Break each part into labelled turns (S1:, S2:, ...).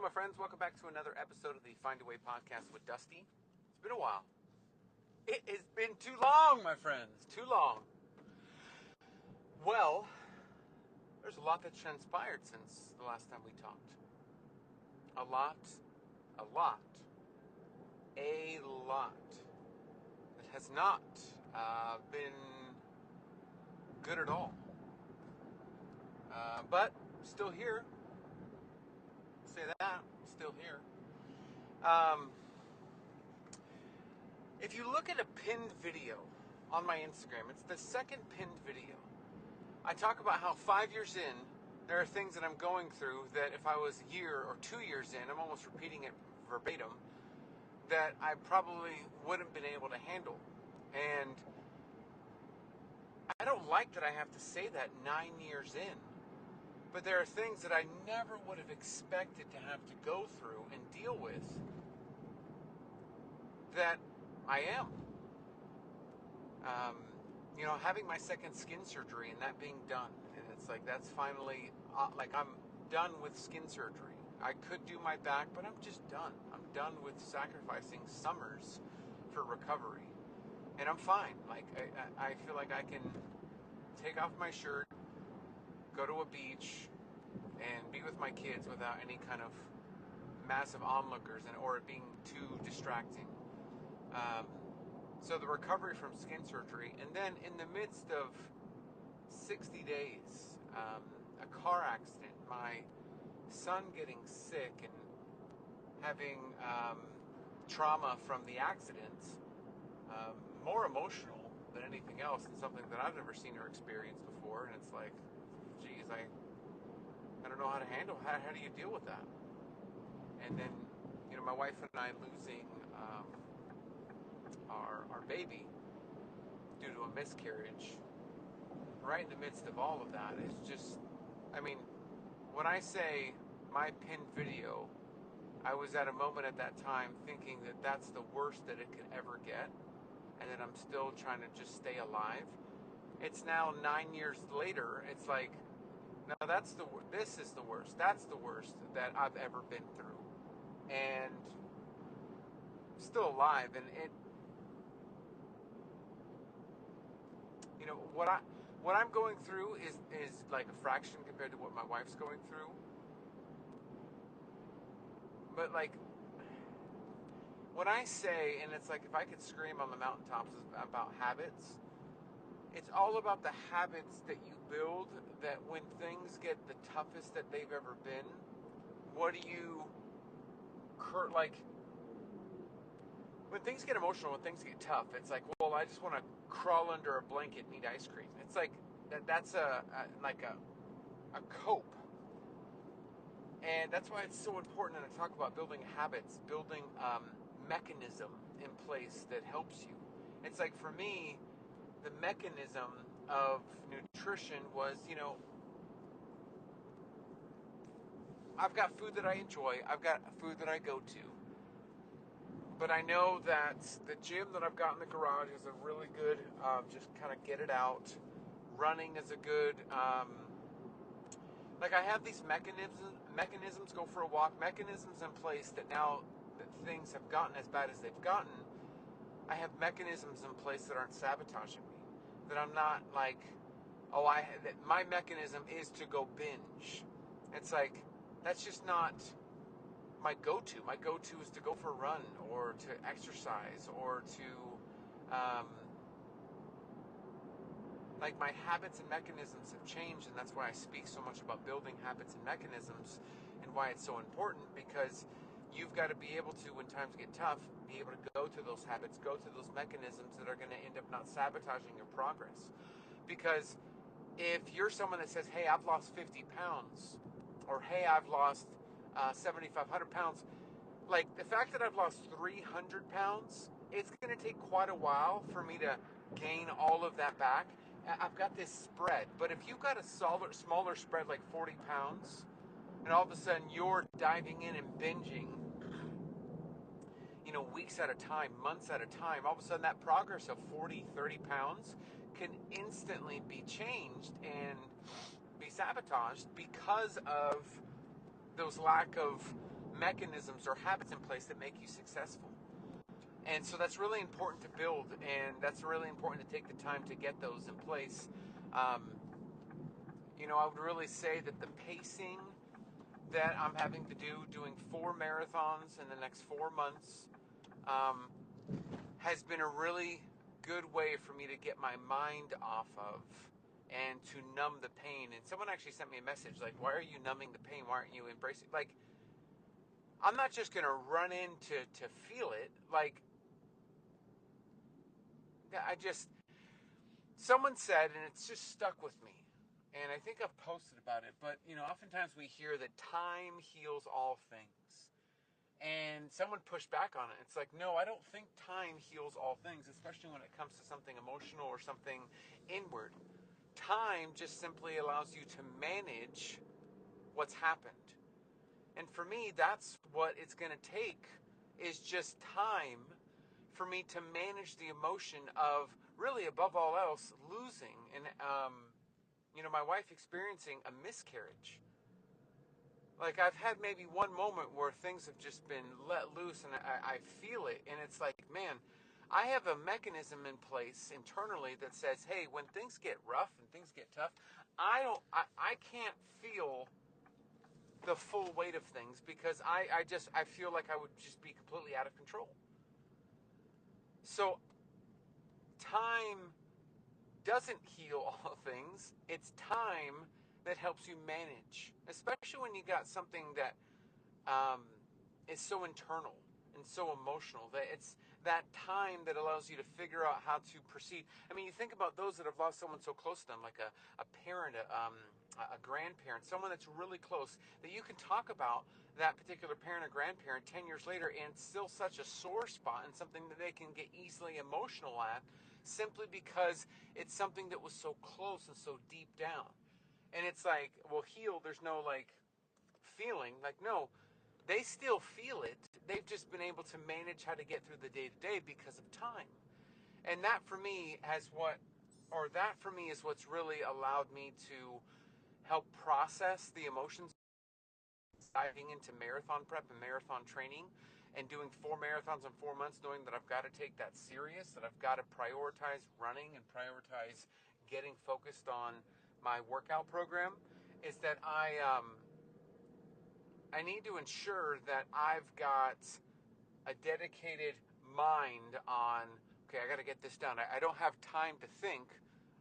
S1: my friends. Welcome back to another episode of the Find a Way podcast with Dusty. It's been a while. It has been too long, my friends. Too long. Well, there's a lot that transpired since the last time we talked. A lot. It has not been good at all. But still here. Say that, still here. If you look at a pinned video on my Instagram, it's the second pinned video. I talk about how 5 years in, there are things that I'm going through that if I was a year or 2 years in, I'm almost repeating it verbatim, that I probably wouldn't have been able to handle. And I don't like that I have to say that 9 years in. But there are things that I never would have expected to have to go through and deal with that I am. Having my second skin surgery and that being done. And it's like, that's finally, I'm done with skin surgery. I could do my back, but I'm just done. I'm done with sacrificing summers for recovery. And I'm fine. I feel like I can take off my shirt, go to a beach, and be with my kids without any kind of massive onlookers or it being too distracting. So the recovery from skin surgery, and then in the midst of 60 days, a car accident, my son getting sick and having trauma from the accident, more emotional than anything else, and something that I've never seen her experience before. And it's like, geez, I don't know how to handle. How do you deal with that? And then, my wife and I losing our baby due to a miscarriage. Right in the midst of all of that, it's just, when I say my pinned video, I was at a moment at that time thinking that that's the worst that it could ever get, and that I'm still trying to just stay alive. It's now 9 years later. It's like, no, this is the worst. That's the worst that I've ever been through. And still alive. And what I'm going through is like a fraction compared to what my wife's going through. But when I say, and it's like if I could scream on the mountaintops about habits, it's all about the habits that you build, that when things get the toughest that they've ever been, what do you, when things get emotional, when things get tough, it's like, well, I just want to crawl under a blanket and eat ice cream. It's like, that's a cope. And that's why it's so important when I talk about building habits, building mechanism in place that helps you. It's like, for me, the mechanism of nutrition was, I've got food that I enjoy. I've got food that I go to. But I know that the gym that I've got in the garage is a really good, just kind of get it out. Running is a good, I have these mechanisms, go for a walk, mechanisms in place that now that things have gotten as bad as they've gotten, I have mechanisms in place that aren't sabotaging me. That I'm not like, that my mechanism is to go binge. It's like, that's just not my go-to. My go-to is to go for a run, or to exercise, or to, my habits and mechanisms have changed, and that's why I speak so much about building habits and mechanisms, and why it's so important, because you've got to be able to, when times get tough, be able to go to those habits, go to those mechanisms that are going to end up not sabotaging your progress. Because if you're someone that says, hey, I've lost 50 pounds, or hey, I've lost 7,500 pounds, the fact that I've lost 300 pounds, it's going to take quite a while for me to gain all of that back. I've got this spread. But if you've got a smaller spread, like 40 pounds, and all of a sudden you're diving in and binging, weeks at a time, months at a time, all of a sudden that progress of 40, 30 pounds can instantly be changed and be sabotaged because of those lack of mechanisms or habits in place that make you successful. And so that's really important to build, and that's really important to take the time to get those in place. Um, I would really say that the pacing that I'm having to do, doing 4 marathons in the next 4 months, um, has been a really good way for me to get my mind off of and to numb the pain. And someone actually sent me a message like, why are you numbing the pain? Why aren't you embracing it? Like, I'm not just going to run in to feel it. Like, someone said, and it's just stuck with me, and I think I've posted about it, but, oftentimes we hear that time heals all things. And someone pushed back on it. It's like, no, I don't think time heals all things, especially when it comes to something emotional or something inward. Time just simply allows you to manage what's happened. And for me, that's what it's going to take, is just time for me to manage the emotion of, really above all else, losing and my wife experiencing a miscarriage. Like, I've had maybe one moment where things have just been let loose, and I feel it, and it's like, man, I have a mechanism in place internally that says, hey, when things get rough and things get tough, I can't feel the full weight of things, because I feel like I would just be completely out of control. So time doesn't heal all things. It's time that helps you manage, especially when you got something that is so internal and so emotional, that it's that time that allows you to figure out how to proceed. I mean, you think about those that have lost someone so close to them, like a parent, a grandparent, someone that's really close, that you can talk about that particular parent or grandparent 10 years later, and it's still such a sore spot and something that they can get easily emotional at, simply because it's something that was so close and so deep down. And it's like, well, heal, there's no like feeling. Like, no, they still feel it. They've just been able to manage how to get through the day to day because of time. And that for me is what's really allowed me to help process the emotions, diving into marathon prep and marathon training, and doing 4 marathons in 4 months, knowing that I've got to take that serious, that I've got to prioritize running and prioritize getting focused on my workout program, is that I need to ensure that I've got a dedicated mind on, okay, I got to get this done. I don't have time to think.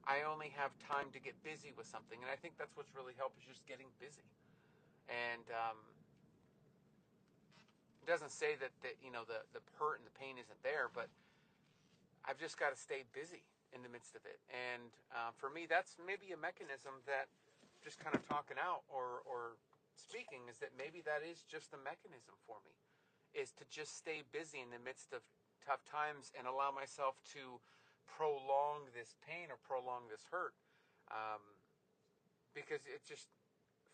S1: I only have time to get busy with something. And I think that's what's really helped, is just getting busy. And it doesn't say that the hurt and the pain isn't there, but I've just got to stay busy in the midst of it. And for me, that's maybe a mechanism that, just kind of talking out or speaking, is that maybe that is just a mechanism for me, is to just stay busy in the midst of tough times and allow myself to prolong this pain or prolong this hurt. Because it's just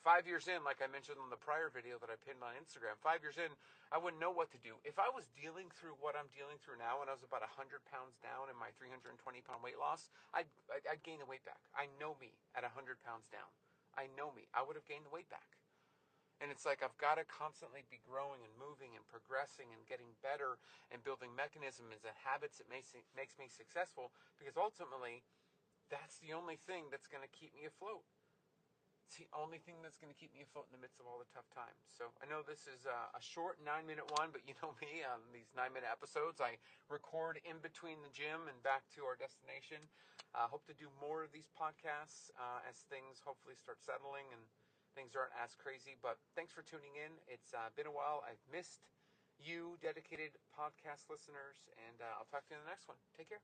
S1: 5 years in, like I mentioned on the prior video that I pinned on Instagram, 5 years in, I wouldn't know what to do. If I was dealing through what I'm dealing through now, when I was about 100 pounds down in my 320-pound weight loss, I'd gain the weight back. I know me at 100 pounds down. I know me. I would have gained the weight back. And it's like, I've got to constantly be growing and moving and progressing and getting better and building mechanisms and habits that makes me successful, because ultimately, that's the only thing that's going to keep me afloat. It's the only thing that's going to keep me afloat in the midst of all the tough times. So I know this is a short 9-minute one, but you know me, on these 9-minute episodes, I record in between the gym and back to our destination. Hope to do more of these podcasts as things hopefully start settling and things aren't as crazy. But thanks for tuning in. It's been a while. I've missed you, dedicated podcast listeners, and I'll talk to you in the next one. Take care.